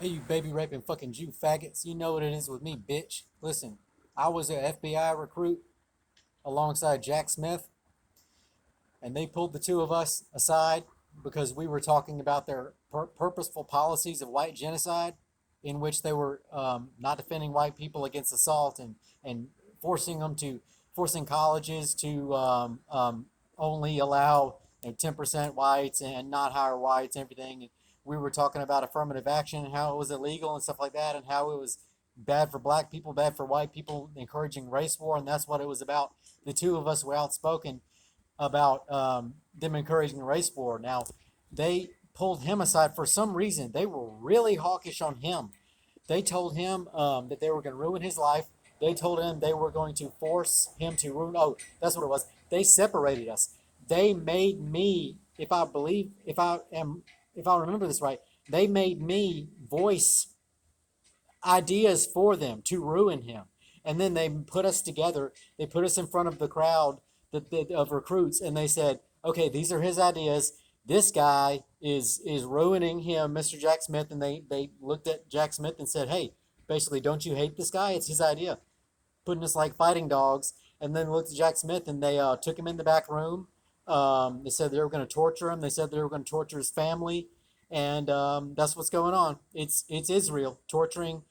Hey, you baby raping fucking Jew faggots. You know what it is with me, bitch. Listen, I was an FBI recruit alongside Jack Smith, and they pulled the two of us aside because we were talking about their purposeful policies of white genocide, in which they were not defending white people against assault and forcing them to forcing colleges to only allow 10% whites and not hire whites and everything. We were talking about affirmative action and how it was illegal and stuff like that, and how it was bad for black people, bad for white people, encouraging race war, and that's what it was about. The two of us were outspoken about them encouraging race war. Now, they pulled him aside for some reason. They were really hawkish on him. They told him that they were going to ruin his life. They told him they were going to force him to ruin. Oh, that's what it was. They separated us. They made me, if I remember this right, they made me voice ideas for them to ruin him. And then they put us together. They put us in front of the crowd of recruits, and they said, "Okay, these are his ideas. This guy is ruining him, Mr. Jack Smith." And they looked at Jack Smith and said, "Hey, basically, don't you hate this guy? It's his idea." Putting us like fighting dogs. And then looked at Jack Smith, and they took him in the back room. They said they were going to torture him. They said they were going to torture his family, and that's what's going on. It's Israel torturing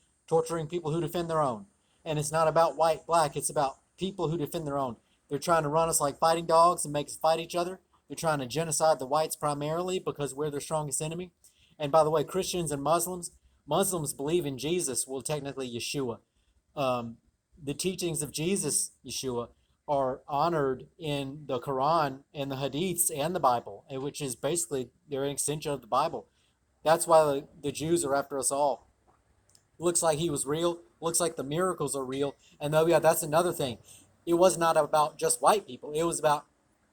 people who defend their own, and it's not about white black. It's about people who defend their own. They're trying to run us like fighting dogs and make us fight each other. They're trying to genocide the whites primarily because we're their strongest enemy. And by the way, Christians and Muslims believe in Jesus. Well, technically Yeshua. Um, the teachings of Jesus, Yeshua, are honored in the Quran and the Hadiths and the Bible, which is basically they're an extension of the Bible. That's why the Jews are after us all. Looks like he was real. Looks like the miracles are real. And though, yeah, that's another thing. It was not about just white people. It was about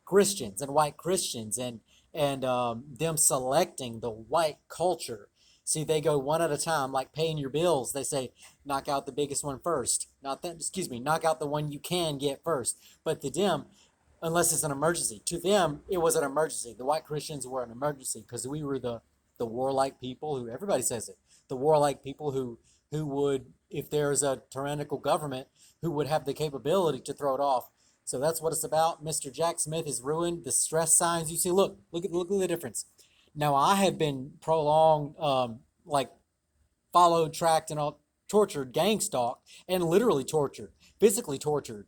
Christians and white Christians and them selecting the white culture. See, they go one at a time, like paying your bills. They say, knock out the biggest one first. Not that, excuse me, knock out the one you can get first. But to them, unless it's an emergency, to them it was an emergency. The white Christians were an emergency because we were the warlike people who everybody says it. The warlike people who would, if there's a tyrannical government, who would have the capability to throw it off. So that's what it's about. Mr. Jack Smith has ruined the stress signs. You see, look at the difference. Now I have been prolonged, like followed, tracked, and all tortured, gang stalked, and literally tortured, physically tortured.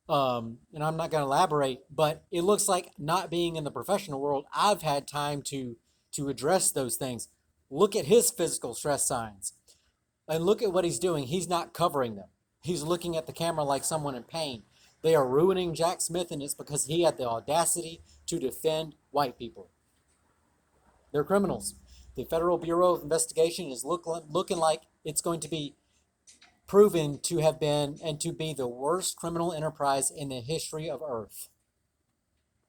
And I'm not going to elaborate, but it looks like not being in the professional world, I've had time to address those things. Look at his physical stress signs. And look at what he's doing. He's not covering them. He's looking at the camera like someone in pain. They are ruining Jack Smith, and it's because he had the audacity to defend white people. They're criminals. The Federal Bureau of Investigation is looking like it's going to be proven to have been and to be the worst criminal enterprise in the history of Earth.